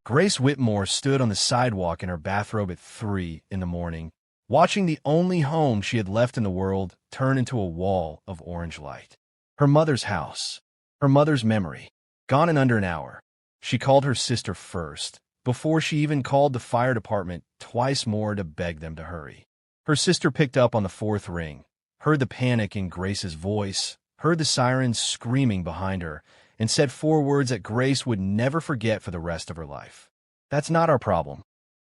Grace Whitmore stood on the sidewalk in her bathrobe at 3 in the morning, watching the only home she had left in the world turn into a wall of orange light. Her mother's house, her mother's memory, gone in under an hour. She called her sister first, before she even called the fire department twice more to beg them to hurry. Her sister picked up on the fourth ring, heard the panic in Grace's voice, heard the sirens screaming behind her, and said 4 words that Grace would never forget for the rest of her life. "That's not our problem."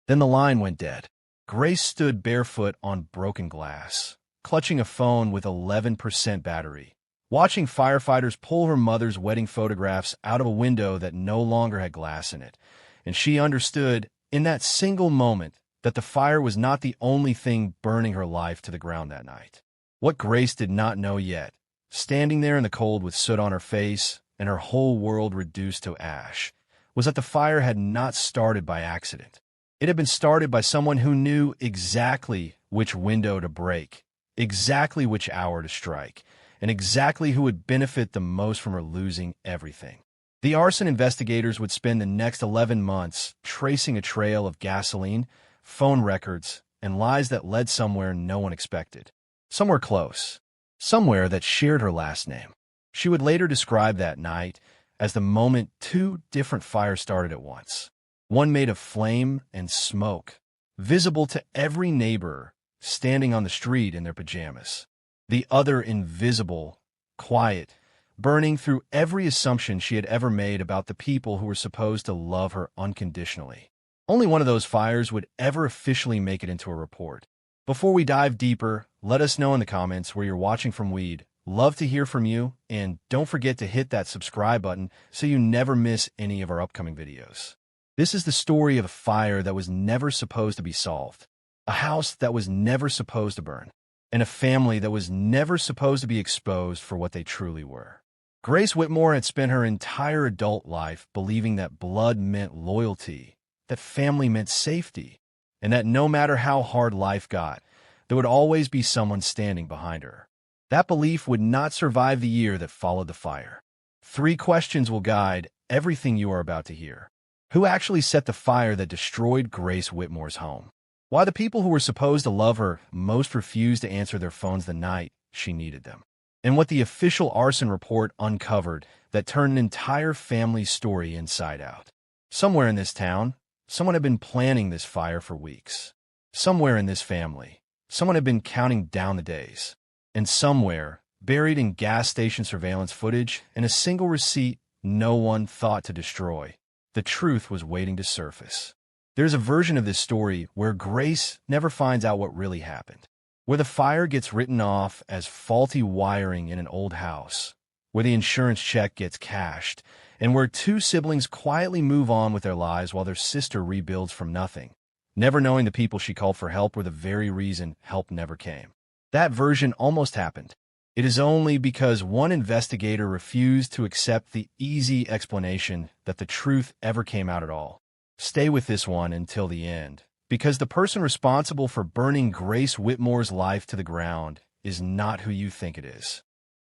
Then the line went dead. Grace stood barefoot on broken glass, clutching a phone with 11% battery, watching firefighters pull her mother's wedding photographs out of a window that no longer had glass in it. And she understood, in that single moment, that the fire was not the only thing burning her life to the ground that night. What Grace did not know yet, standing there in the cold with soot on her face and her whole world reduced to ash, was that the fire had not started by accident. It had been started by someone who knew exactly which window to break, exactly which hour to strike, and exactly who would benefit the most from her losing everything. The arson investigators would spend the next 11 months tracing a trail of gasoline, phone records, and lies that led somewhere no one expected. Somewhere close. Somewhere that shared her last name. She would later describe that night as the moment 2 different fires started at once. One made of flame and smoke, visible to every neighbor standing on the street in their pajamas. The other invisible, quiet, burning through every assumption she had ever made about the people who were supposed to love her unconditionally. Only one of those fires would ever officially make it into a report. Before we dive deeper, let us know in the comments where you're watching from. We'd love to hear from you, and don't forget to hit that subscribe button so you never miss any of our upcoming videos. This is the story of a fire that was never supposed to be solved, a house that was never supposed to burn, and a family that was never supposed to be exposed for what they truly were. Grace Whitmore had spent her entire adult life believing that blood meant loyalty, that family meant safety, and that no matter how hard life got, there would always be someone standing behind her. That belief would not survive the year that followed the fire. 3 questions will guide everything you are about to hear. Who actually set the fire that destroyed Grace Whitmore's home? Why the people who were supposed to love her most refused to answer their phones the night she needed them? And what the official arson report uncovered that turned an entire family's story inside out. Somewhere in this town, someone had been planning this fire for weeks. Somewhere in this family, someone had been counting down the days. And somewhere, buried in gas station surveillance footage and a single receipt no one thought to destroy, the truth was waiting to surface. There's a version of this story where Grace never finds out what really happened, where the fire gets written off as faulty wiring in an old house, where the insurance check gets cashed, and where 2 siblings quietly move on with their lives while their sister rebuilds from nothing, never knowing the people she called for help were the very reason help never came. That version almost happened. It is only because one investigator refused to accept the easy explanation that the truth ever came out at all. Stay with this one until the end, because the person responsible for burning Grace Whitmore's life to the ground is not who you think it is.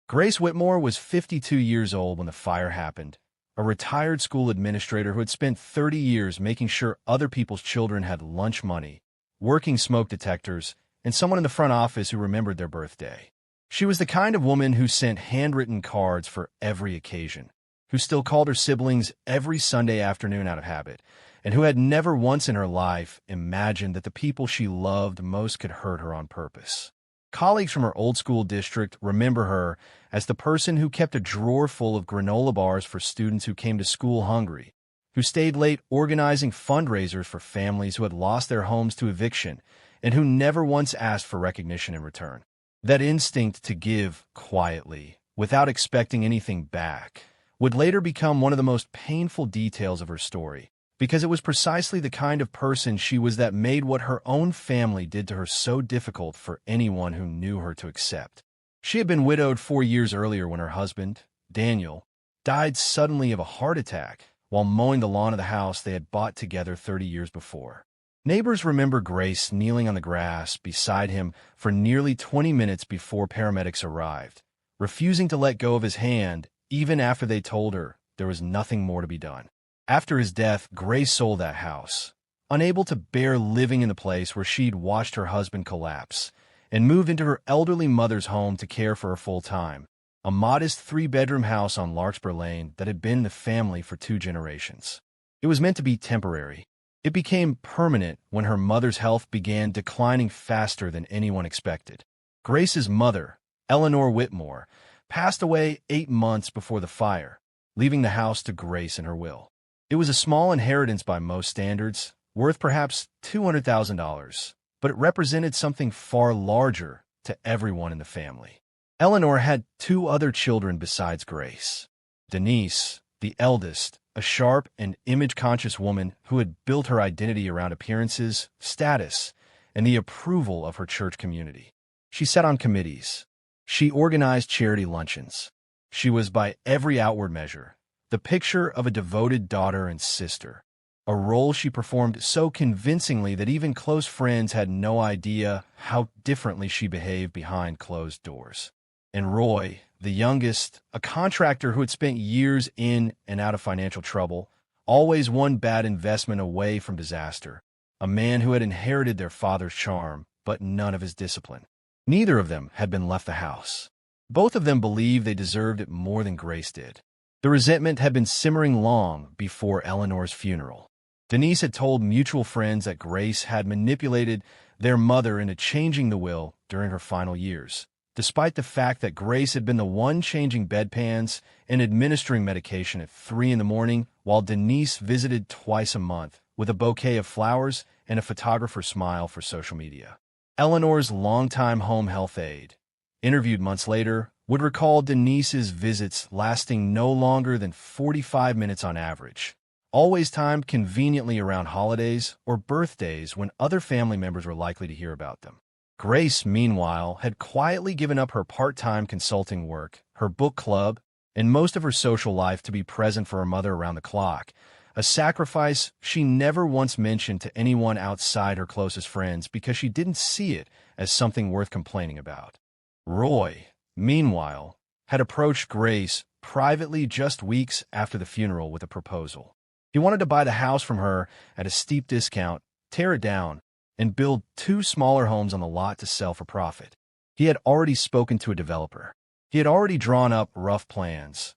Grace Whitmore was 52 years old when the fire happened, a retired school administrator who had spent 30 years making sure other people's children had lunch money, working smoke detectors, and someone in the front office who remembered their birthday. She was the kind of woman who sent handwritten cards for every occasion, who still called her siblings every Sunday afternoon out of habit, and who had never once in her life imagined that the people she loved most could hurt her on purpose. Colleagues from her old school district remember her as the person who kept a drawer full of granola bars for students who came to school hungry, who stayed late organizing fundraisers for families who had lost their homes to eviction, and who never once asked for recognition in return. That instinct to give quietly, without expecting anything back, would later become one of the most painful details of her story, because it was precisely the kind of person she was that made what her own family did to her so difficult for anyone who knew her to accept. She had been widowed 4 years earlier when her husband, Daniel, died suddenly of a heart attack while mowing the lawn of the house they had bought together 30 years before. Neighbors remember Grace kneeling on the grass beside him for nearly 20 minutes before paramedics arrived, refusing to let go of his hand even after they told her there was nothing more to be done. After his death, Grace sold that house, unable to bear living in the place where she'd watched her husband collapse, and moved into her elderly mother's home to care for her full-time, a modest three-bedroom house on Larkspur Lane that had been in the family for 2 generations. It was meant to be temporary. It became permanent when her mother's health began declining faster than anyone expected. Grace's mother, Eleanor Whitmore, passed away 8 months before the fire, leaving the house to Grace in her will. It was a small inheritance by most standards, worth perhaps $200,000, but it represented something far larger to everyone in the family. Eleanor had 2 other children besides Grace. Denise, the eldest, a sharp and image-conscious woman who had built her identity around appearances, status, and the approval of her church community. She sat on committees. She organized charity luncheons. She was, by every outward measure, the picture of a devoted daughter and sister, a role she performed so convincingly that even close friends had no idea how differently she behaved behind closed doors. And Roy, the youngest, a contractor who had spent years in and out of financial trouble, always one bad investment away from disaster, a man who had inherited their father's charm, but none of his discipline. Neither of them had been left the house. Both of them believed they deserved it more than Grace did. The resentment had been simmering long before Eleanor's funeral. Denise had told mutual friends that Grace had manipulated their mother into changing the will during her final years, despite the fact that Grace had been the one changing bedpans and administering medication at 3 in the morning, while Denise visited twice a month with a bouquet of flowers and a photographer's smile for social media. Eleanor's longtime home health aide, interviewed months later, would recall Denise's visits lasting no longer than 45 minutes on average, always timed conveniently around holidays or birthdays when other family members were likely to hear about them. Grace, meanwhile, had quietly given up her part-time consulting work, her book club, and most of her social life to be present for her mother around the clock, a sacrifice she never once mentioned to anyone outside her closest friends because she didn't see it as something worth complaining about. Roy, meanwhile, had approached Grace privately just weeks after the funeral with a proposal. He wanted to buy the house from her at a steep discount, tear it down, and build 2 smaller homes on the lot to sell for profit. He had already spoken to a developer. He had already drawn up rough plans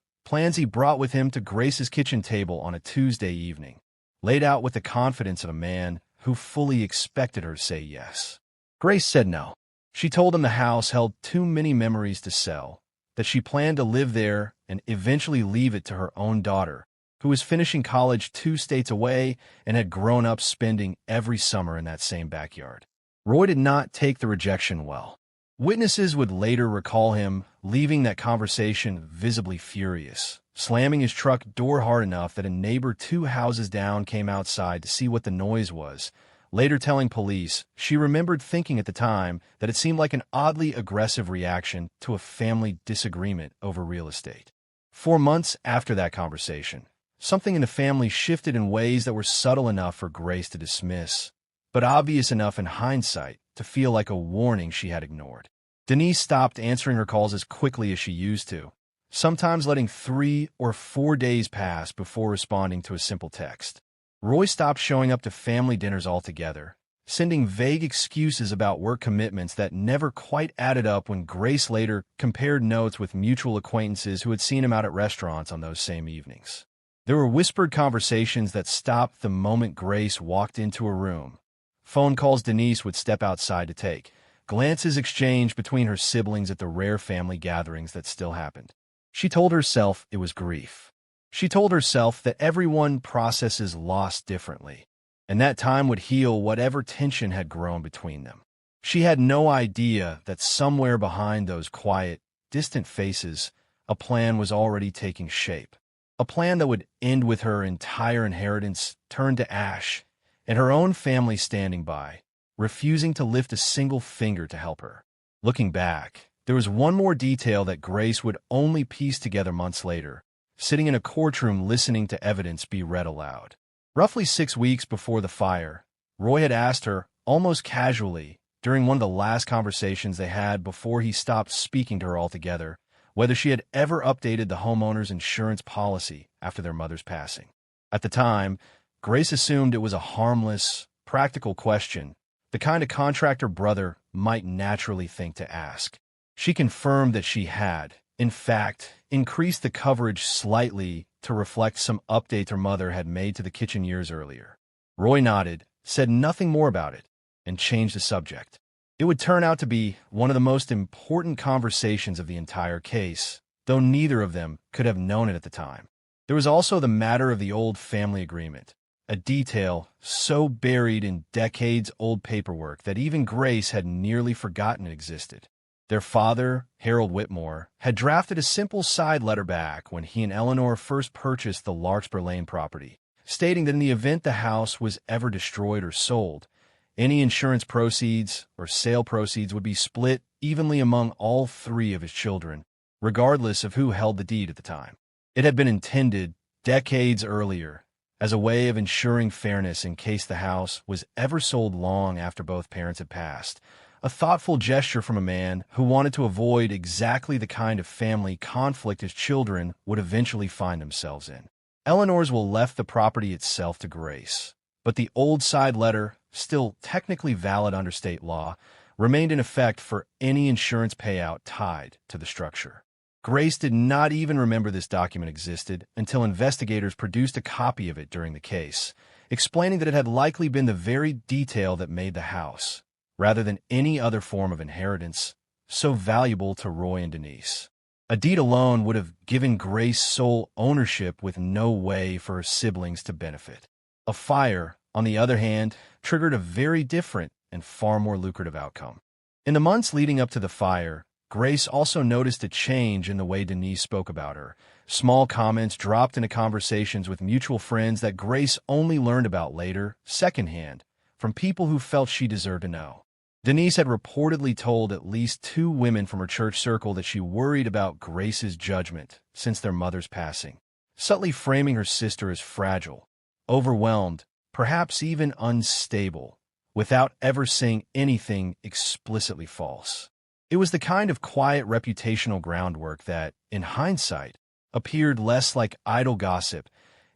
he brought with him to Grace's kitchen table on a Tuesday evening, laid out with the confidence of a man who fully expected her to say yes. Grace said no. She told him the house held too many memories to sell, that she planned to live there and eventually leave it to her own daughter, who was finishing college 2 states away and had grown up spending every summer in that same backyard. Roy did not take the rejection well. Witnesses would later recall him leaving that conversation visibly furious, slamming his truck door hard enough that a neighbor 2 houses down came outside to see what the noise was, later telling police she remembered thinking at the time that it seemed like an oddly aggressive reaction to a family disagreement over real estate. 4 months after that conversation, something in the family shifted in ways that were subtle enough for Grace to dismiss, but obvious enough in hindsight to feel like a warning she had ignored. Denise stopped answering her calls as quickly as she used to, sometimes letting 3 or 4 days pass before responding to a simple text. Roy stopped showing up to family dinners altogether, sending vague excuses about work commitments that never quite added up when Grace later compared notes with mutual acquaintances who had seen him out at restaurants on those same evenings. There were whispered conversations that stopped the moment Grace walked into a room, phone calls Denise would step outside to take, glances exchanged between her siblings at the rare family gatherings that still happened. She told herself it was grief. She told herself that everyone processes loss differently, and that time would heal whatever tension had grown between them. She had no idea that somewhere behind those quiet, distant faces, a plan was already taking shape. A plan that would end with her entire inheritance turned to ash, and her own family standing by, refusing to lift a single finger to help her. Looking back, there was one more detail that Grace would only piece together months later, sitting in a courtroom listening to evidence be read aloud. Roughly 6 weeks before the fire, Roy had asked her, almost casually, during one of the last conversations they had before he stopped speaking to her altogether, whether she had ever updated the homeowner's insurance policy after their mother's passing. At the time, Grace assumed it was a harmless, practical question, the kind a contractor brother might naturally think to ask. She confirmed that she had, in fact, increased the coverage slightly to reflect some updates her mother had made to the kitchen years earlier. Roy nodded, said nothing more about it, and changed the subject. It would turn out to be one of the most important conversations of the entire case, though neither of them could have known it at the time. There was also the matter of the old family agreement, a detail so buried in decades-old paperwork that even Grace had nearly forgotten it existed. Their father, Harold Whitmore, had drafted a simple side letter back when he and Eleanor first purchased the Larkspur Lane property, stating that in the event the house was ever destroyed or sold, any insurance proceeds or sale proceeds would be split evenly among all three of his children, regardless of who held the deed at the time. It had been intended, decades earlier, as a way of ensuring fairness in case the house was ever sold long after both parents had passed, a thoughtful gesture from a man who wanted to avoid exactly the kind of family conflict his children would eventually find themselves in. Eleanor's will left the property itself to Grace, but the old side letter, still technically valid under state law, remained in effect for any insurance payout tied to the structure. Grace did not even remember this document existed until investigators produced a copy of it during the case, explaining that it had likely been the very detail that made the house, rather than any other form of inheritance, so valuable to Roy and Denise. A deed alone would have given Grace sole ownership with no way for her siblings to benefit. A fire, on the other hand, triggered a very different and far more lucrative outcome. In the months leading up to the fire, Grace also noticed a change in the way Denise spoke about her. Small comments dropped into conversations with mutual friends that Grace only learned about later, secondhand, from people who felt she deserved to know. Denise had reportedly told at least 2 women from her church circle that she worried about Grace's judgment since their mother's passing, subtly framing her sister as fragile, overwhelmed, perhaps even unstable, without ever saying anything explicitly false. It was the kind of quiet reputational groundwork that, in hindsight, appeared less like idle gossip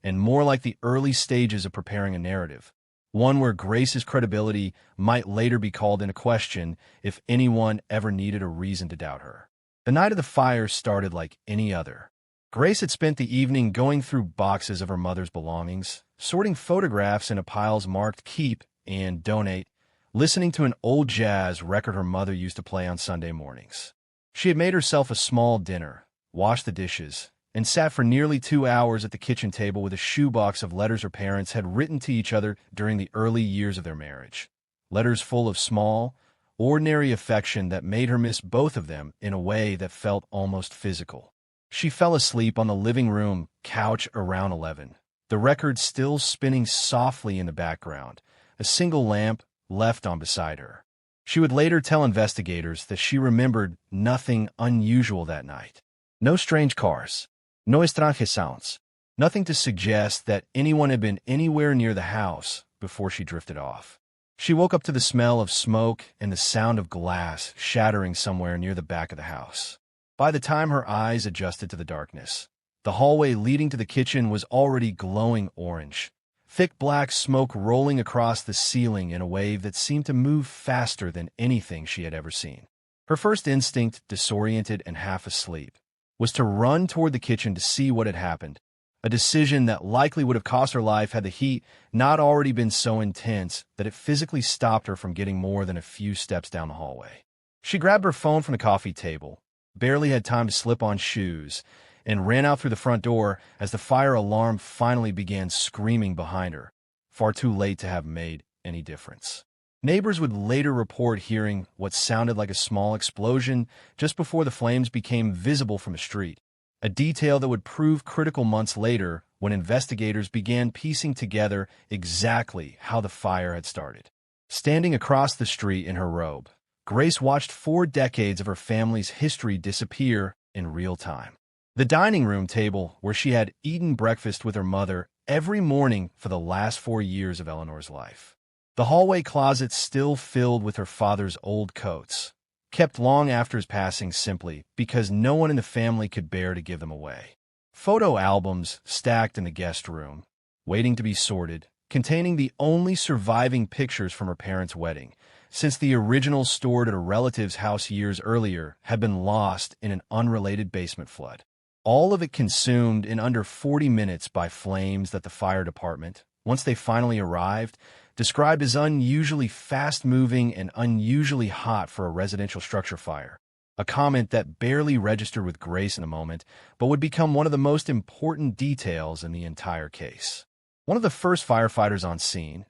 and more like the early stages of preparing a narrative, one where Grace's credibility might later be called into question if anyone ever needed a reason to doubt her. The night of the fire started like any other. Grace had spent the evening going through boxes of her mother's belongings, sorting photographs into piles marked Keep and Donate, listening to an old jazz record her mother used to play on Sunday mornings. She had made herself a small dinner, washed the dishes, and sat for nearly 2 hours at the kitchen table with a shoebox of letters her parents had written to each other during the early years of their marriage. Letters full of small, ordinary affection that made her miss both of them in a way that felt almost physical. She fell asleep on the living room couch around 11, the record still spinning softly in the background, a single lamp left on beside her. She would later tell investigators that she remembered nothing unusual that night. No strange cars, no estrange sounds, nothing to suggest that anyone had been anywhere near the house before she drifted off. She woke up to the smell of smoke and the sound of glass shattering somewhere near the back of the house. By the time her eyes adjusted to the darkness, the hallway leading to the kitchen was already glowing orange, thick black smoke rolling across the ceiling in a wave that seemed to move faster than anything she had ever seen. Her first instinct, disoriented and half asleep, was to run toward the kitchen to see what had happened, a decision that likely would have cost her life had the heat not already been so intense that it physically stopped her from getting more than a few steps down the hallway. She grabbed her phone from the coffee table, barely had time to slip on shoes, and ran out through the front door as the fire alarm finally began screaming behind her, far too late to have made any difference. Neighbors would later report hearing what sounded like a small explosion just before the flames became visible from the street, a detail that would prove critical months later when investigators began piecing together exactly how the fire had started. Standing across the street in her robe, Grace watched 4 decades of her family's history disappear in real time. The dining room table where she had eaten breakfast with her mother every morning for the last 4 years of Eleanor's life. The hallway closet still filled with her father's old coats, kept long after his passing simply because no one in the family could bear to give them away. Photo albums stacked in the guest room, waiting to be sorted, containing the only surviving pictures from her parents' wedding, since the original stored at a relative's house years earlier had been lost in an unrelated basement flood. All of it consumed in under 40 minutes by flames that the fire department, once they finally arrived, described as unusually fast-moving and unusually hot for a residential structure fire. A comment that barely registered with Grace in a moment, but would become one of the most important details in the entire case. One of the first firefighters on scene,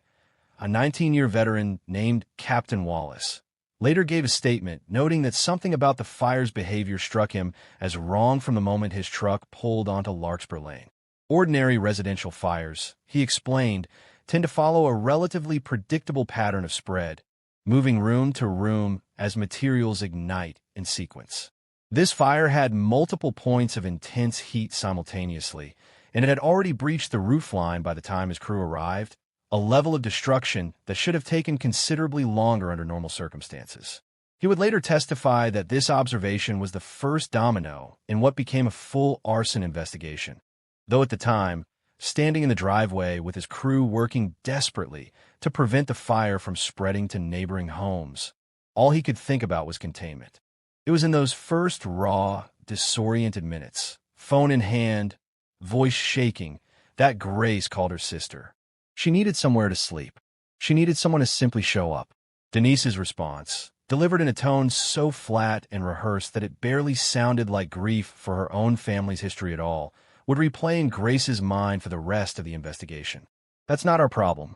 a 19-year veteran named Captain Wallace, later gave a statement noting that something about the fire's behavior struck him as wrong from the moment his truck pulled onto Larkspur Lane. Ordinary residential fires, he explained, tend to follow a relatively predictable pattern of spread, moving room to room as materials ignite in sequence. This fire had multiple points of intense heat simultaneously, and it had already breached the roofline by the time his crew arrived, a level of destruction that should have taken considerably longer under normal circumstances. He would later testify that this observation was the first domino in what became a full arson investigation, though at the time, standing in the driveway with his crew working desperately to prevent the fire from spreading to neighboring homes, all he could think about was containment. It was in those first raw, disoriented minutes, phone in hand, voice shaking, that Grace called her sister. She needed somewhere to sleep. She needed someone to simply show up. Denise's response, delivered in a tone so flat and rehearsed that it barely sounded like grief for her own family's history at all, would replay in Grace's mind for the rest of the investigation. "That's not our problem."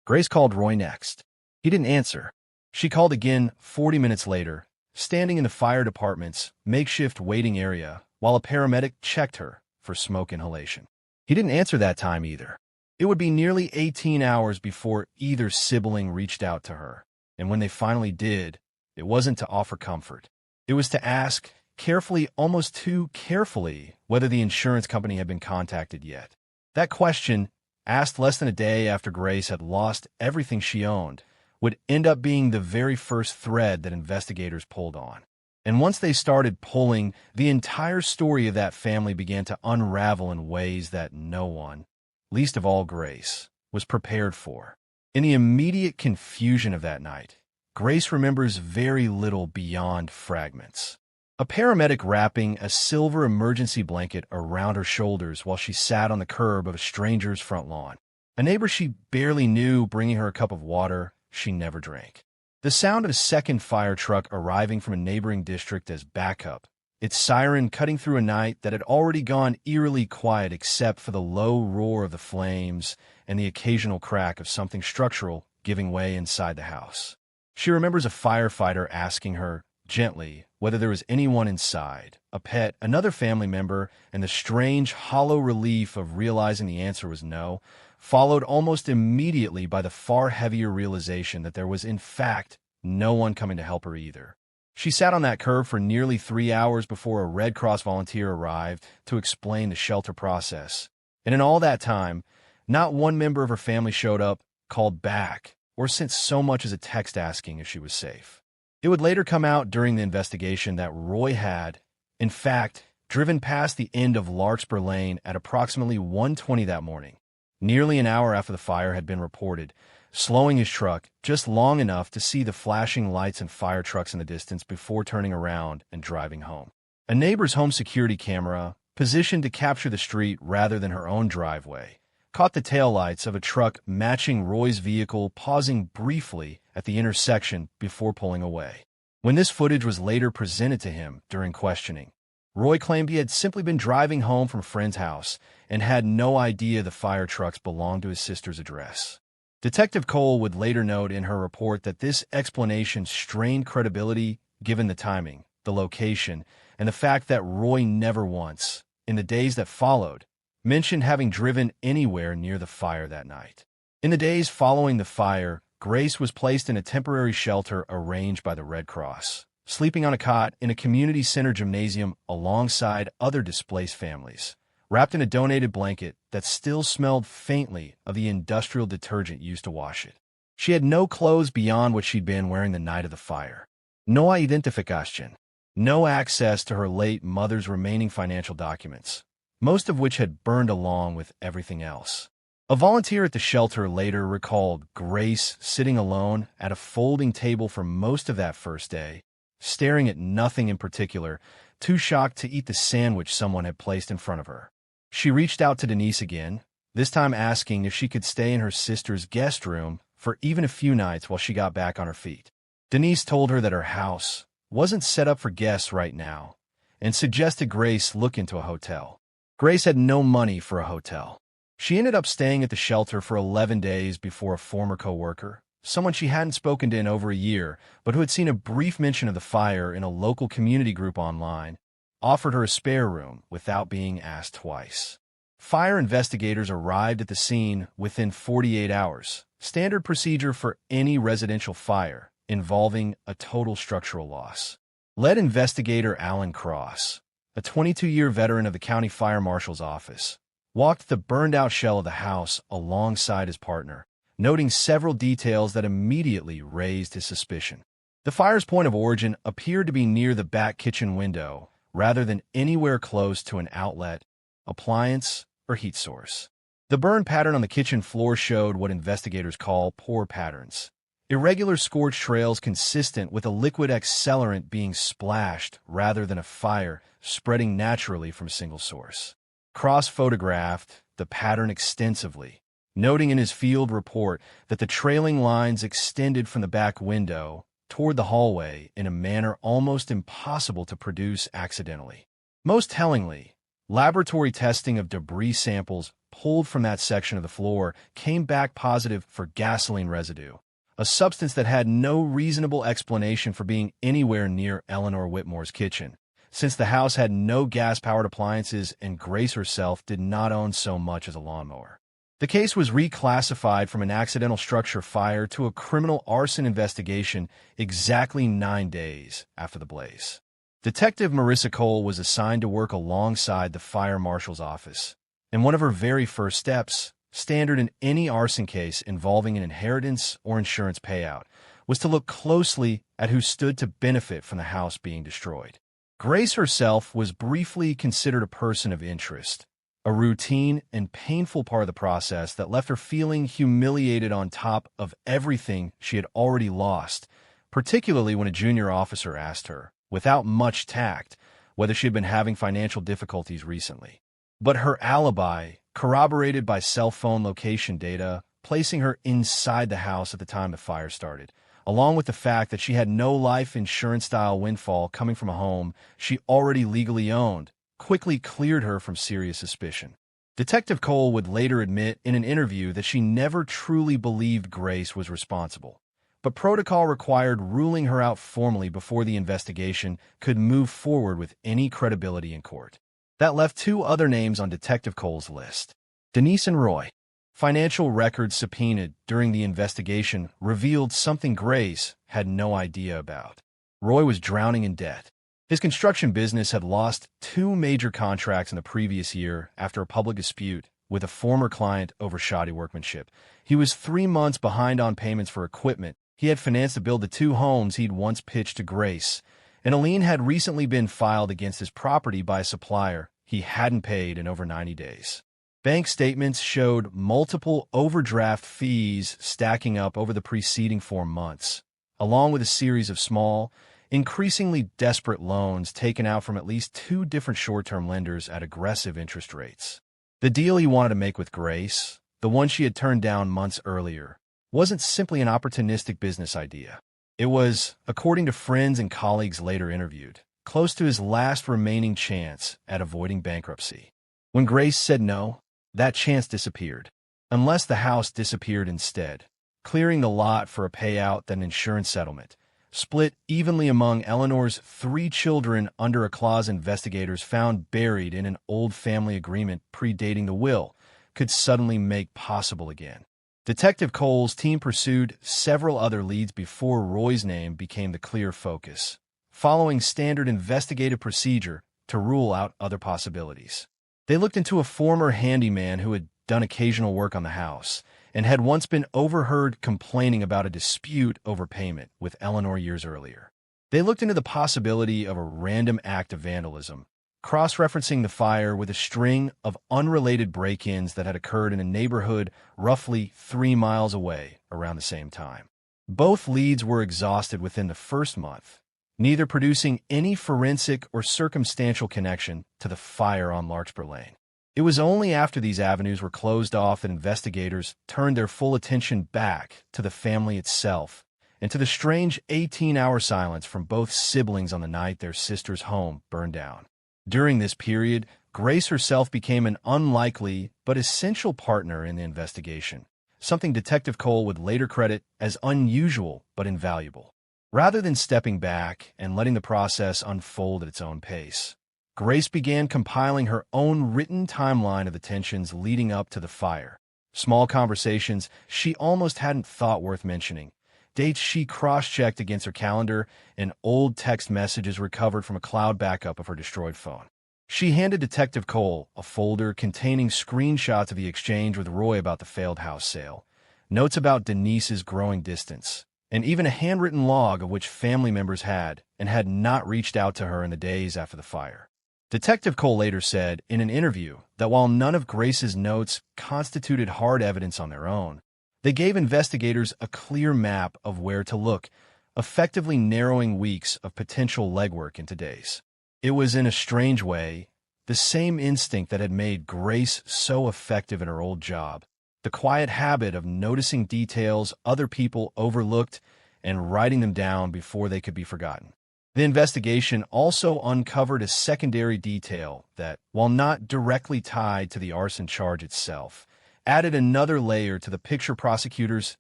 Grace called Roy next. He didn't answer. She called again 40 minutes later, standing in the fire department's makeshift waiting area while a paramedic checked her for smoke inhalation. He didn't answer that time either. It would be nearly 18 hours before either sibling reached out to her, and when they finally did, it wasn't to offer comfort. It was to ask, carefully, almost too carefully, whether the insurance company had been contacted yet. That question, asked less than a day after Grace had lost everything she owned, would end up being the very first thread that investigators pulled on. And once they started pulling, the entire story of that family began to unravel in ways that no one, least of all Grace, was prepared for. In the immediate confusion of that night, Grace remembers very little beyond fragments. A paramedic wrapping a silver emergency blanket around her shoulders while she sat on the curb of a stranger's front lawn. A neighbor she barely knew bringing her a cup of water she never drank. The sound of a second fire truck arriving from a neighboring district as backup, its siren cutting through a night that had already gone eerily quiet except for the low roar of the flames and the occasional crack of something structural giving way inside the house. She remembers a firefighter asking her, gently, whether there was anyone inside, a pet, another family member, and the strange, hollow relief of realizing the answer was no, followed almost immediately by the far heavier realization that there was, in fact, no one coming to help her either. She sat on that curb for nearly 3 hours before a Red Cross volunteer arrived to explain the shelter process. And in all that time, not one member of her family showed up, called back, or sent so much as a text asking if she was safe. It would later come out during the investigation that Roy had, in fact, driven past the end of Larkspur Lane at approximately 1:20 that morning, nearly an hour after the fire had been reported, slowing his truck just long enough to see the flashing lights and fire trucks in the distance before turning around and driving home. A neighbor's home security camera, positioned to capture the street rather than her own driveway, caught the taillights of a truck matching Roy's vehicle pausing briefly at the intersection before pulling away. When this footage was later presented to him during questioning, Roy claimed he had simply been driving home from a friend's house and had no idea the fire trucks belonged to his sister's address. Detective Cole would later note in her report that this explanation strained credibility given the timing, the location, and the fact that Roy never once, in the days that followed, mentioned having driven anywhere near the fire that night. In the days following the fire, Grace was placed in a temporary shelter arranged by the Red Cross, sleeping on a cot in a community center gymnasium alongside other displaced families, wrapped in a donated blanket that still smelled faintly of the industrial detergent used to wash it. She had no clothes beyond what she'd been wearing the night of the fire. No identification. No access to her late mother's remaining financial documents, most of which had burned along with everything else. A volunteer at the shelter later recalled Grace sitting alone at a folding table for most of that first day, staring at nothing in particular, too shocked to eat the sandwich someone had placed in front of her. She reached out to Denise again, this time asking if she could stay in her sister's guest room for even a few nights while she got back on her feet. Denise told her that her house wasn't set up for guests right now and suggested Grace look into a hotel. Grace had no money for a hotel. She ended up staying at the shelter for 11 days before a former co-worker, someone she hadn't spoken to in over a year, but who had seen a brief mention of the fire in a local community group online, offered her a spare room without being asked twice. Fire investigators arrived at the scene within 48 hours, standard procedure for any residential fire involving a total structural loss. Lead investigator Alan Cross, a 22-year veteran of the county fire marshal's office, walked the burned-out shell of the house alongside his partner, noting several details that immediately raised his suspicion. The fire's point of origin appeared to be near the back kitchen window, rather than anywhere close to an outlet, appliance, or heat source. The burn pattern on the kitchen floor showed what investigators call pour patterns, irregular scorch trails consistent with a liquid accelerant being splashed rather than a fire spreading naturally from a single source. Cross photographed the pattern extensively, noting in his field report that the trailing lines extended from the back window toward the hallway in a manner almost impossible to produce accidentally. Most tellingly, laboratory testing of debris samples pulled from that section of the floor came back positive for gasoline residue, a substance that had no reasonable explanation for being anywhere near Eleanor Whitmore's kitchen, since the house had no gas-powered appliances and Grace herself did not own so much as a lawnmower. The case was reclassified from an accidental structure fire to a criminal arson investigation exactly 9 days after the blaze. Detective Marissa Cole was assigned to work alongside the fire marshal's office, and one of her very first steps, standard in any arson case involving an inheritance or insurance payout, was to look closely at who stood to benefit from the house being destroyed. Grace herself was briefly considered a person of interest, a routine and painful part of the process that left her feeling humiliated on top of everything she had already lost, particularly when a junior officer asked her, without much tact, whether she had been having financial difficulties recently. But her alibi, corroborated by cell phone location data, placing her inside the house at the time the fire started, along with the fact that she had no life insurance-style windfall coming from a home she already legally owned, quickly cleared her from serious suspicion. Detective Cole would later admit in an interview that she never truly believed Grace was responsible, but protocol required ruling her out formally before the investigation could move forward with any credibility in court. That left two other names on Detective Cole's list: Denise and Roy. Financial records subpoenaed during the investigation revealed something Grace had no idea about. Roy was drowning in debt. His construction business had lost 2 major contracts in the previous year after a public dispute with a former client over shoddy workmanship. He was 3 months behind on payments for equipment he had financed to build the 2 homes he'd once pitched to Grace, and a lien had recently been filed against his property by a supplier he hadn't paid in over 90 days. Bank statements showed multiple overdraft fees stacking up over the preceding 4 months, along with a series of small, increasingly desperate loans taken out from at least 2 different short-term lenders at aggressive interest rates. The deal he wanted to make with Grace, the one she had turned down months earlier, wasn't simply an opportunistic business idea. It was, according to friends and colleagues later interviewed, close to his last remaining chance at avoiding bankruptcy. When Grace said no, that chance disappeared, unless the house disappeared instead, clearing the lot for a payout then insurance settlement, split evenly among Eleanor's 3 children under a clause investigators found buried in an old family agreement predating the will, could suddenly make possible again. Detective Cole's team pursued several other leads before Roy's name became the clear focus, following standard investigative procedure to rule out other possibilities. They looked into a former handyman who had done occasional work on the house and had once been overheard complaining about a dispute over payment with Eleanor years earlier. They looked into the possibility of a random act of vandalism, cross-referencing the fire with a string of unrelated break-ins that had occurred in a neighborhood roughly 3 miles away around the same time. Both leads were exhausted within the first month, neither producing any forensic or circumstantial connection to the fire on Larkspur Lane. It was only after these avenues were closed off that investigators turned their full attention back to the family itself and to the strange 18-hour silence from both siblings on the night their sister's home burned down. During this period, Grace herself became an unlikely but essential partner in the investigation, something Detective Cole would later credit as unusual but invaluable. Rather than stepping back and letting the process unfold at its own pace, Grace began compiling her own written timeline of the tensions leading up to the fire. Small conversations she almost hadn't thought worth mentioning, dates she cross-checked against her calendar, and old text messages recovered from a cloud backup of her destroyed phone. She handed Detective Cole a folder containing screenshots of the exchange with Roy about the failed house sale, notes about Denise's growing distance, and even a handwritten log of which family members had and had not reached out to her in the days after the fire. Detective Cole later said in an interview that while none of Grace's notes constituted hard evidence on their own, they gave investigators a clear map of where to look, effectively narrowing weeks of potential legwork into days. It was, in a strange way, the same instinct that had made Grace so effective in her old job, the quiet habit of noticing details other people overlooked and writing them down before they could be forgotten. The investigation also uncovered a secondary detail that, while not directly tied to the arson charge itself, added another layer to the picture prosecutors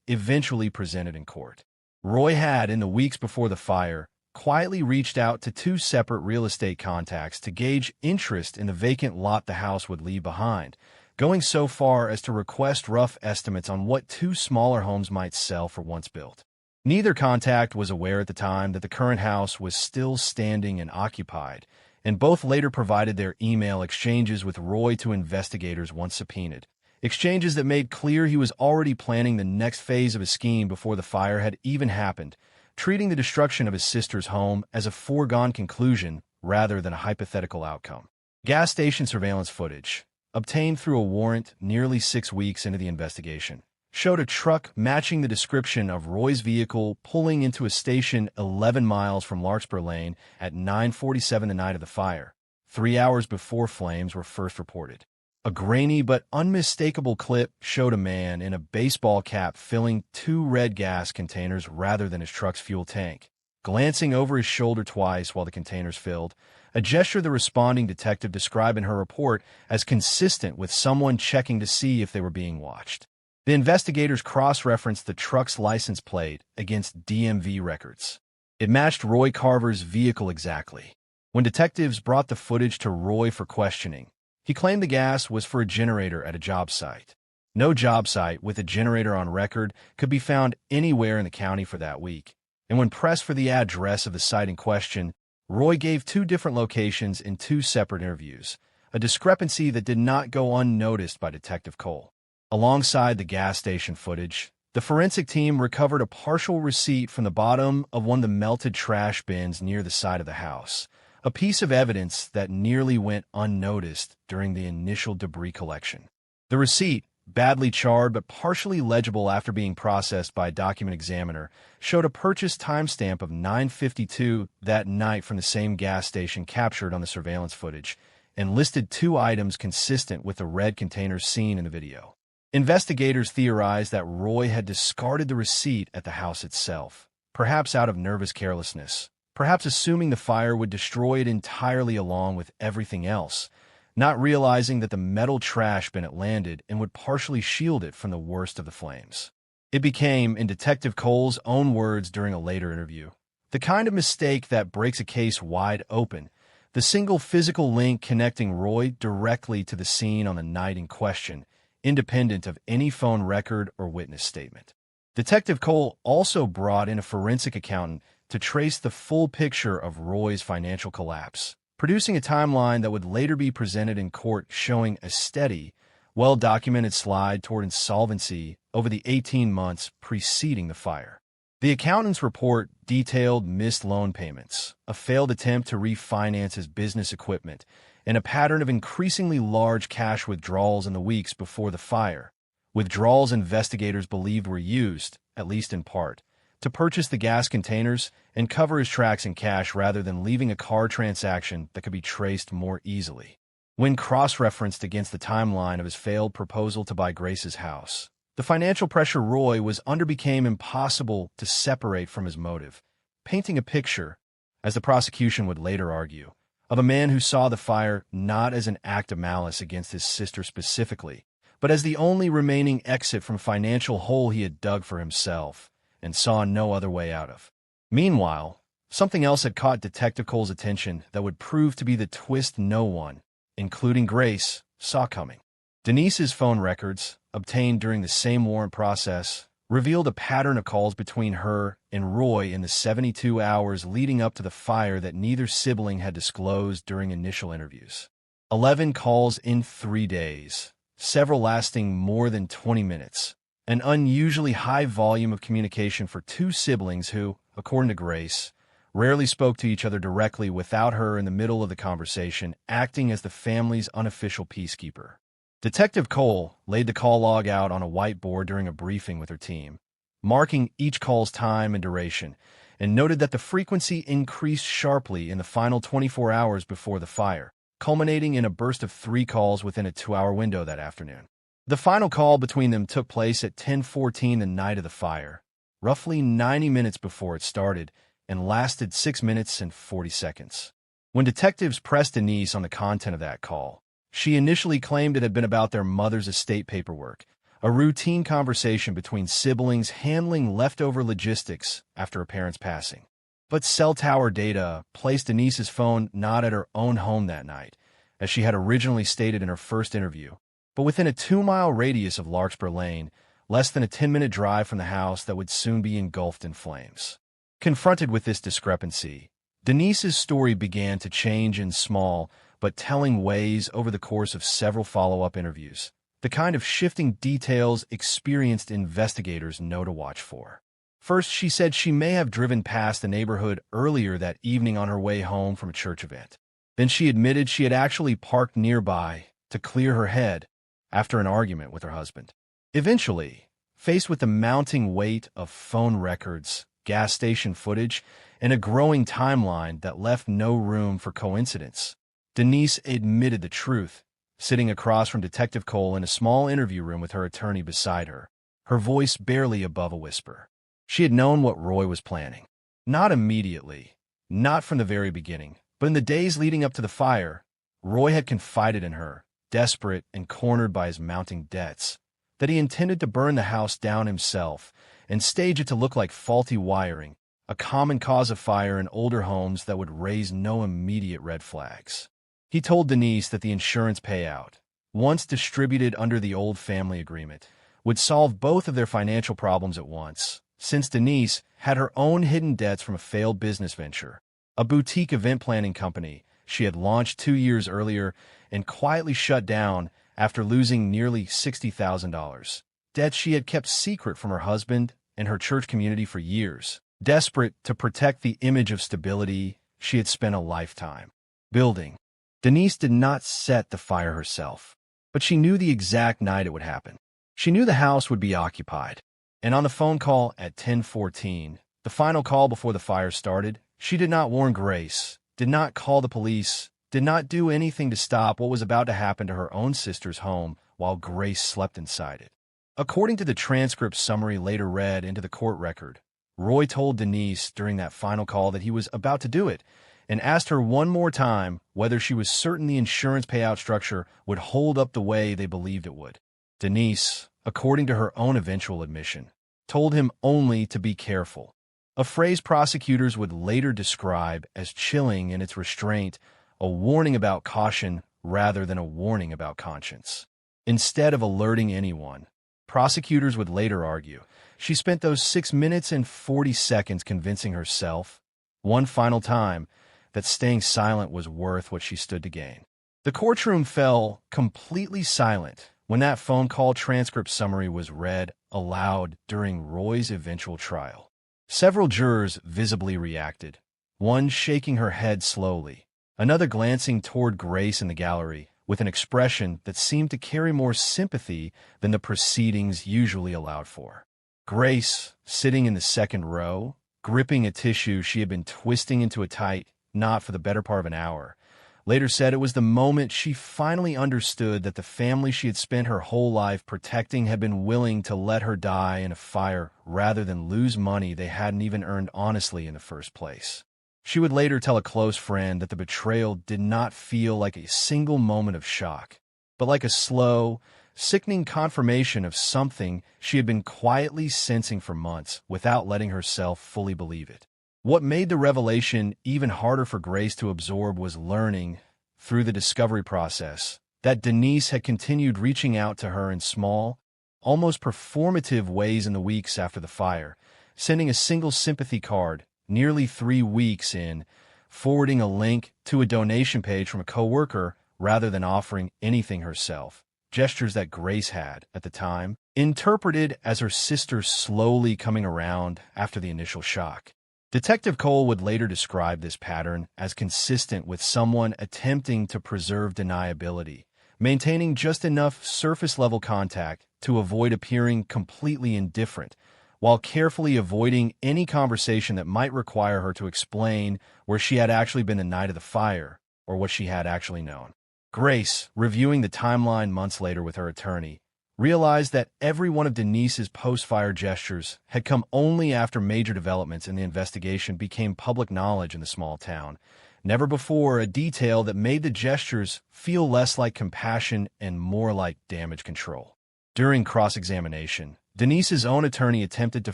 eventually presented in court. Roy had, in the weeks before the fire, quietly reached out to 2 separate real estate contacts to gauge interest in the vacant lot the house would leave behind, going so far as to request rough estimates on what 2 smaller homes might sell for once built. Neither contact was aware at the time that the current house was still standing and occupied, and both later provided their email exchanges with Roy to investigators once subpoenaed, exchanges that made clear he was already planning the next phase of his scheme before the fire had even happened, treating the destruction of his sister's home as a foregone conclusion rather than a hypothetical outcome. Gas station surveillance footage, obtained through a warrant nearly 6 weeks into the investigation, showed a truck matching the description of Roy's vehicle pulling into a station 11 miles from Larkspur Lane at 9:47 the night of the fire, 3 hours before flames were first reported. A grainy but unmistakable clip showed a man in a baseball cap filling 2 red gas containers rather than his truck's fuel tank, glancing over his shoulder twice while the containers filled, a gesture the responding detective described in her report as consistent with someone checking to see if they were being watched. The investigators cross-referenced the truck's license plate against DMV records. It matched Roy Carver's vehicle exactly. When detectives brought the footage to Roy for questioning, he claimed the gas was for a generator at a job site. No job site with a generator on record could be found anywhere in the county for that week, and when pressed for the address of the site in question, Roy gave 2 different locations in 2 separate interviews, a discrepancy that did not go unnoticed by Detective Cole. Alongside the gas station footage, the forensic team recovered a partial receipt from the bottom of one of the melted trash bins near the side of the house, a piece of evidence that nearly went unnoticed during the initial debris collection. The receipt, badly charred but partially legible after being processed by a document examiner, showed a purchase timestamp of 9:52 that night from the same gas station captured on the surveillance footage, and listed 2 items consistent with the red containers seen in the video. Investigators theorized that Roy had discarded the receipt at the house itself, perhaps out of nervous carelessness, perhaps assuming the fire would destroy it entirely along with everything else, not realizing that the metal trash bin it landed and would partially shield it from the worst of the flames. It became, in Detective Cole's own words during a later interview, the kind of mistake that breaks a case wide open, the single physical link connecting Roy directly to the scene on the night in question, independent of any phone record or witness statement. Detective Cole also brought in a forensic accountant to trace the full picture of Roy's financial collapse, producing a timeline that would later be presented in court showing a steady, well-documented slide toward insolvency over the 18 months preceding the fire. The accountant's report detailed missed loan payments, a failed attempt to refinance his business equipment, and a pattern of increasingly large cash withdrawals in the weeks before the fire. Withdrawals investigators believed were used, at least in part, to purchase the gas containers and cover his tracks in cash rather than leaving a car transaction that could be traced more easily. When cross-referenced against the timeline of his failed proposal to buy Grace's house, the financial pressure Roy was under became impossible to separate from his motive, painting a picture, as the prosecution would later argue, of a man who saw the fire not as an act of malice against his sister specifically, but as the only remaining exit from financial hole he had dug for himself and saw no other way out of. Meanwhile, something else had caught Detective Cole's attention that would prove to be the twist no one, including Grace, saw coming. Denise's phone records, obtained during the same warrant process, revealed a pattern of calls between her and Roy in the 72 hours leading up to the fire that neither sibling had disclosed during initial interviews. 11 calls in 3 days, several lasting more than 20 minutes. An unusually high volume of communication for two siblings who, according to Grace, rarely spoke to each other directly without her in the middle of the conversation, acting as the family's unofficial peacekeeper. Detective Cole laid the call log out on a whiteboard during a briefing with her team, marking each call's time and duration, and noted that the frequency increased sharply in the final 24 hours before the fire, culminating in a burst of 3 calls within a 2-hour window that afternoon. The final call between them took place at 10:14 the night of the fire, roughly 90 minutes before it started, and lasted 6 minutes and 40 seconds. When detectives pressed Denise on the content of that call, she initially claimed it had been about their mother's estate paperwork, a routine conversation between siblings handling leftover logistics after a parent's passing. But cell tower data placed Denise's phone not at her own home that night, as she had originally stated in her first interview, but within a 2-mile radius of Larkspur Lane, less than a 10-minute drive from the house that would soon be engulfed in flames. Confronted with this discrepancy, Denise's story began to change in small but telling ways over the course of several follow-up interviews, the kind of shifting details experienced investigators know to watch for. First, she said she may have driven past the neighborhood earlier that evening on her way home from a church event. Then she admitted she had actually parked nearby to clear her head after an argument with her husband. Eventually, faced with the mounting weight of phone records, gas station footage, and a growing timeline that left no room for coincidence, Denise admitted the truth, sitting across from Detective Cole in a small interview room with her attorney beside her, her voice barely above a whisper. She had known what Roy was planning. Not immediately, not from the very beginning, but in the days leading up to the fire, Roy had confided in her, desperate and cornered by his mounting debts, that he intended to burn the house down himself and stage it to look like faulty wiring, a common cause of fire in older homes that would raise no immediate red flags. He told Denise that the insurance payout, once distributed under the old family agreement, would solve both of their financial problems at once, since Denise had her own hidden debts from a failed business venture, a boutique event planning company she had launched 2 years earlier and quietly shut down after losing nearly $60,000, debts she had kept secret from her husband and her church community for years, desperate to protect the image of stability she had spent a lifetime building. Denise did not set the fire herself, but she knew the exact night it would happen. She knew the house would be occupied, and on the phone call at 10:14, the final call before the fire started, she did not warn Grace, did not call the police, did not do anything to stop what was about to happen to her own sister's home while Grace slept inside it. According to the transcript summary later read into the court record, Roy told Denise during that final call that he was about to do it and asked her one more time whether she was certain the insurance payout structure would hold up the way they believed it would. Denise, according to her own eventual admission, told him only to be careful, a phrase prosecutors would later describe as chilling in its restraint, a warning about caution rather than a warning about conscience. Instead of alerting anyone, prosecutors would later argue, she spent those 6 minutes and 40 seconds convincing herself, one final time, that staying silent was worth what she stood to gain. The courtroom fell completely silent when that phone call transcript summary was read aloud during Roy's eventual trial. Several jurors visibly reacted, one shaking her head slowly, another glancing toward Grace in the gallery with an expression that seemed to carry more sympathy than the proceedings usually allowed for. Grace, sitting in the second row, gripping a tissue she had been twisting into a tight knot for the better part of an hour, later said it was the moment she finally understood that the family she had spent her whole life protecting had been willing to let her die in a fire rather than lose money they hadn't even earned honestly in the first place. She would later tell a close friend that the betrayal did not feel like a single moment of shock, but like a slow, sickening confirmation of something she had been quietly sensing for months without letting herself fully believe it. What made the revelation even harder for Grace to absorb was learning, through the discovery process, that Denise had continued reaching out to her in small, almost performative ways in the weeks after the fire, sending a single sympathy card nearly 3 weeks in, forwarding a link to a donation page from a coworker rather than offering anything herself, gestures that Grace had, at the time, interpreted as her sister slowly coming around after the initial shock. Detective Cole would later describe this pattern as consistent with someone attempting to preserve deniability, maintaining just enough surface-level contact to avoid appearing completely indifferent, while carefully avoiding any conversation that might require her to explain where she had actually been the night of the fire or what she had actually known. Grace, reviewing the timeline months later with her attorney, realized that every one of Denise's post-fire gestures had come only after major developments in the investigation became public knowledge in the small town. Never before a detail that made the gestures feel less like compassion and more like damage control. During cross-examination, Denise's own attorney attempted to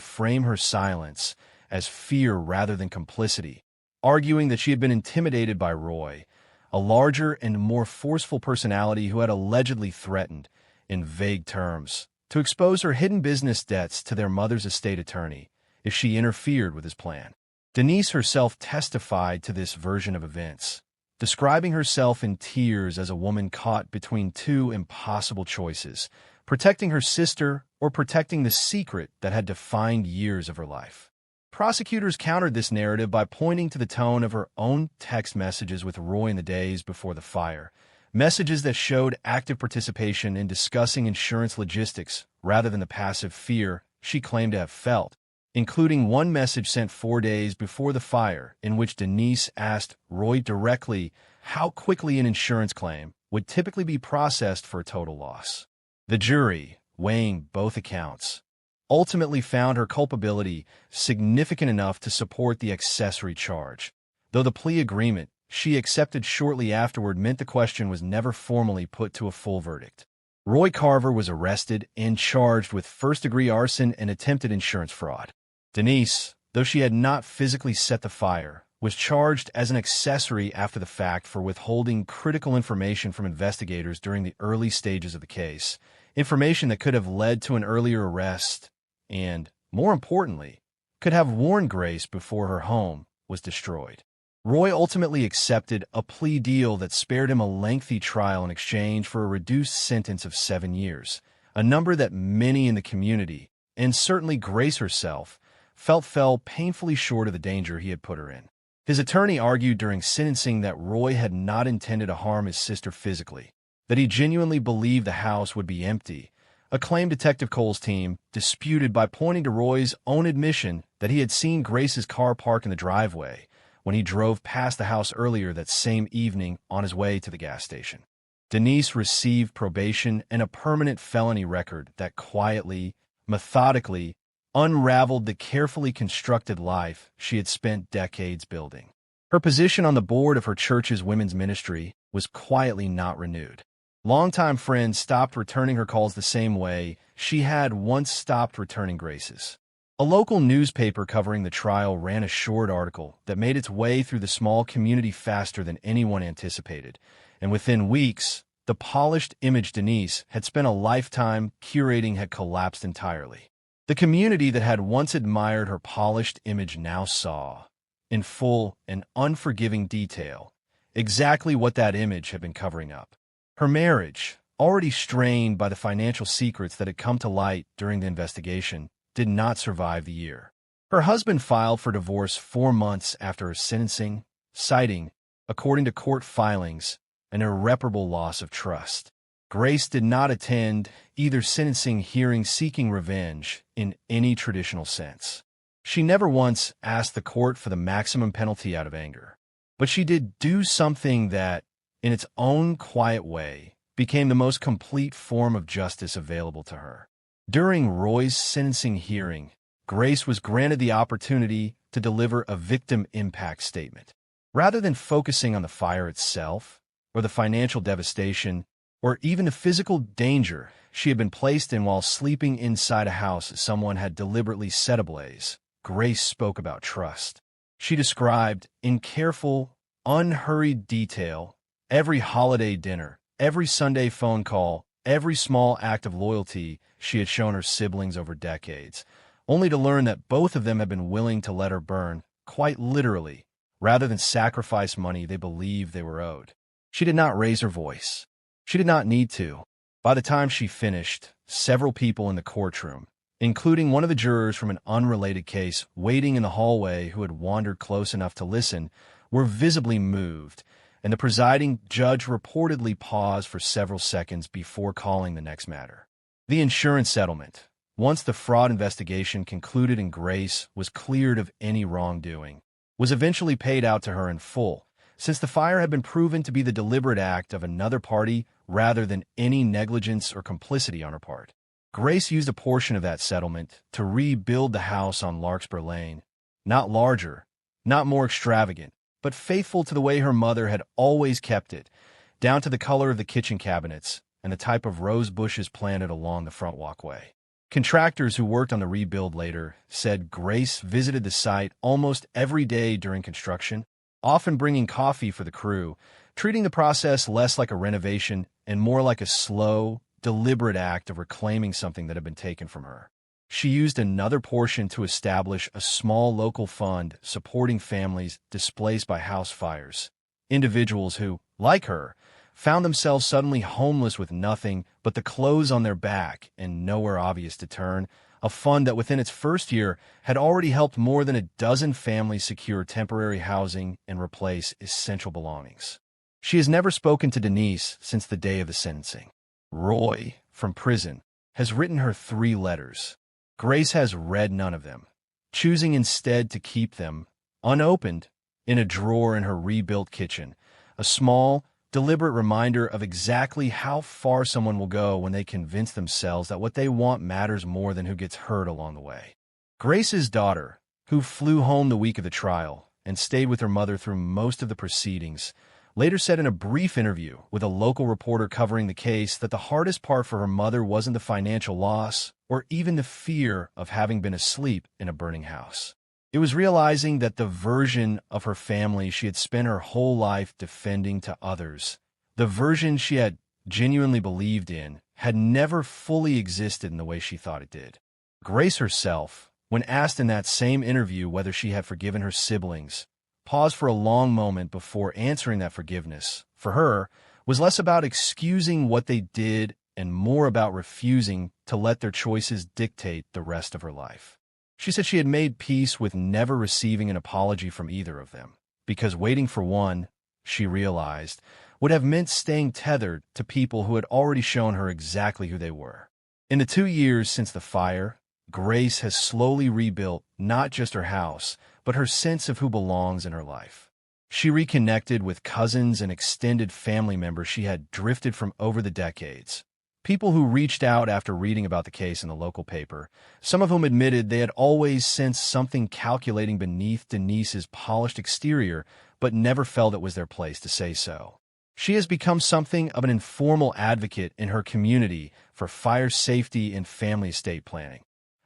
frame her silence as fear rather than complicity, arguing that she had been intimidated by Roy, a larger and more forceful personality who had allegedly threatened, in vague terms, to expose her hidden business debts to their mother's estate attorney if she interfered with his plan. Denise herself testified to this version of events, describing herself in tears as a woman caught between two impossible choices, protecting her sister or protecting the secret that had defined years of her life. Prosecutors countered this narrative by pointing to the tone of her own text messages with Roy in the days before the fire, messages that showed active participation in discussing insurance logistics rather than the passive fear she claimed to have felt, including one message sent 4 days before the fire in which Denise asked Roy directly how quickly an insurance claim would typically be processed for a total loss. The jury, weighing both accounts, ultimately found her culpability significant enough to support the accessory charge, though the plea agreement she accepted shortly afterward meant the question was never formally put to a full verdict. Roy Carver was arrested and charged with first-degree arson and attempted insurance fraud. Denise, though she had not physically set the fire, was charged as an accessory after the fact for withholding critical information from investigators during the early stages of the case, information that could have led to an earlier arrest and, more importantly, could have warned Grace before her home was destroyed. Roy ultimately accepted a plea deal that spared him a lengthy trial in exchange for a reduced sentence of 7 years, a number that many in the community, and certainly Grace herself, felt fell painfully short of the danger he had put her in. His attorney argued during sentencing that Roy had not intended to harm his sister physically, that he genuinely believed the house would be empty, a claim Detective Cole's team disputed by pointing to Roy's own admission that he had seen Grace's car parked in the driveway when he drove past the house earlier that same evening on his way to the gas station. Denise received probation and a permanent felony record that quietly, methodically, unraveled the carefully constructed life she had spent decades building. Her position on the board of her church's women's ministry was quietly not renewed. Longtime friends stopped returning her calls the same way she had once stopped returning Grace's. A local newspaper covering the trial ran a short article that made its way through the small community faster than anyone anticipated, and within weeks, the polished image Denise had spent a lifetime curating had collapsed entirely. The community that had once admired her polished image now saw, in full and unforgiving detail, exactly what that image had been covering up. Her marriage, already strained by the financial secrets that had come to light during the investigation, did not survive the year. Her husband filed for divorce 4 months after her sentencing, citing, according to court filings, an irreparable loss of trust. Grace did not attend either sentencing hearing seeking revenge in any traditional sense. She never once asked the court for the maximum penalty out of anger. But she did do something that, in its own quiet way, became the most complete form of justice available to her. During Roy's sentencing hearing, Grace was granted the opportunity to deliver a victim impact statement. Rather than focusing on the fire itself, or the financial devastation, or even the physical danger she had been placed in while sleeping inside a house someone had deliberately set ablaze, Grace spoke about trust. She described, in careful, unhurried detail, every holiday dinner, every Sunday phone call, every small act of loyalty she had shown her siblings over decades, only to learn that both of them had been willing to let her burn, quite literally, rather than sacrifice money they believed they were owed. She did not raise her voice. She did not need to. By the time she finished, several people in the courtroom, including one of the jurors from an unrelated case waiting in the hallway who had wandered close enough to listen, were visibly moved, and the presiding judge reportedly paused for several seconds before calling the next matter. The insurance settlement, once the fraud investigation concluded and Grace was cleared of any wrongdoing, was eventually paid out to her in full, since the fire had been proven to be the deliberate act of another party rather than any negligence or complicity on her part. Grace used a portion of that settlement to rebuild the house on Larkspur Lane, not larger, not more extravagant, but faithful to the way her mother had always kept it, down to the color of the kitchen cabinets and the type of rose bushes planted along the front walkway. Contractors who worked on the rebuild later said Grace visited the site almost every day during construction, often bringing coffee for the crew, treating the process less like a renovation and more like a slow, deliberate act of reclaiming something that had been taken from her. She used another portion to establish a small local fund supporting families displaced by house fires, individuals who, like her, found themselves suddenly homeless with nothing but the clothes on their back and nowhere obvious to turn, a fund that within its first year had already helped more than a dozen families secure temporary housing and replace essential belongings. She has never spoken to Denise since the day of the sentencing. Roy, from prison, has written her 3 letters. Grace has read none of them, choosing instead to keep them, unopened, in a drawer in her rebuilt kitchen, a small, deliberate reminder of exactly how far someone will go when they convince themselves that what they want matters more than who gets hurt along the way. Grace's daughter, who flew home the week of the trial and stayed with her mother through most of the proceedings, later said in a brief interview with a local reporter covering the case that the hardest part for her mother wasn't the financial loss or even the fear of having been asleep in a burning house. It was realizing that the version of her family she had spent her whole life defending to others, the version she had genuinely believed in, had never fully existed in the way she thought it did. Grace herself, when asked in that same interview whether she had forgiven her siblings, paused for a long moment before answering that forgiveness, for her, was less about excusing what they did and more about refusing to let their choices dictate the rest of her life. She said she had made peace with never receiving an apology from either of them, because waiting for one, she realized, would have meant staying tethered to people who had already shown her exactly who they were. In the 2 years since the fire, Grace has slowly rebuilt not just her house, but her sense of who belongs in her life. She reconnected with cousins and extended family members she had drifted from over the decades. People who reached out after reading about the case in the local paper, some of whom admitted they had always sensed something calculating beneath Denise's polished exterior, but never felt it was their place to say so. She has become something of an informal advocate in her community for fire safety and family estate planning,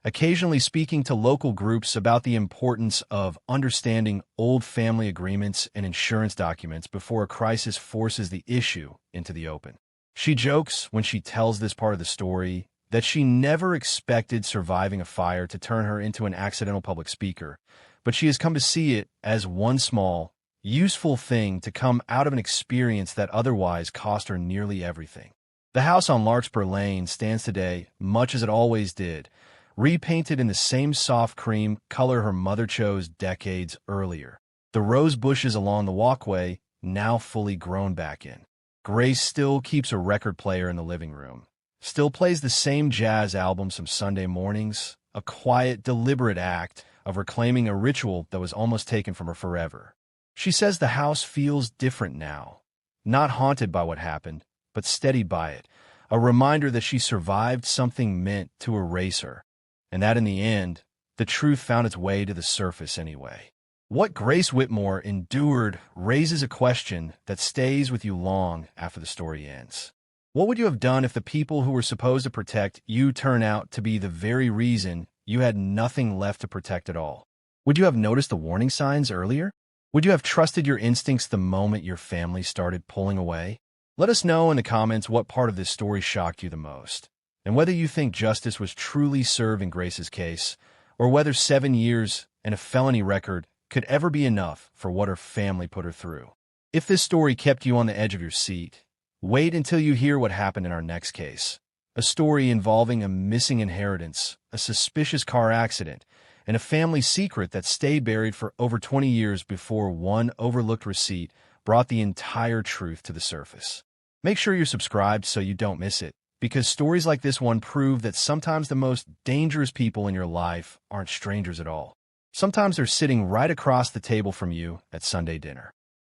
occasionally speaking to local groups about the importance of understanding old family agreements and insurance documents before a crisis forces the issue into the open. She jokes when she tells this part of the story that she never expected surviving a fire to turn her into an accidental public speaker, but she has come to see it as one small, useful thing to come out of an experience that otherwise cost her nearly everything. The house on Larkspur Lane stands today, much as it always did, repainted in the same soft cream color her mother chose decades earlier. The rose bushes along the walkway, now fully grown back in. Grace still keeps a record player in the living room, still plays the same jazz albums some Sunday mornings, a quiet, deliberate act of reclaiming a ritual that was almost taken from her forever. She says the house feels different now, not haunted by what happened, but steadied by it, a reminder that she survived something meant to erase her, and that in the end, the truth found its way to the surface anyway. What Grace Whitmore endured raises a question that stays with you long after the story ends. What would you have done if the people who were supposed to protect you turn out to be the very reason you had nothing left to protect at all? Would you have noticed the warning signs earlier? Would you have trusted your instincts the moment your family started pulling away? Let us know in the comments what part of this story shocked you the most, and whether you think justice was truly served in Grace's case, or whether 7 years and a felony record could ever be enough for what her family put her through. If this story kept you on the edge of your seat, wait until you hear what happened in our next case. A story involving a missing inheritance, a suspicious car accident, and a family secret that stayed buried for over 20 years before one overlooked receipt brought the entire truth to the surface. Make sure you're subscribed so you don't miss it, because stories like this one prove that sometimes the most dangerous people in your life aren't strangers at all. Sometimes they're sitting right across the table from you at Sunday dinner.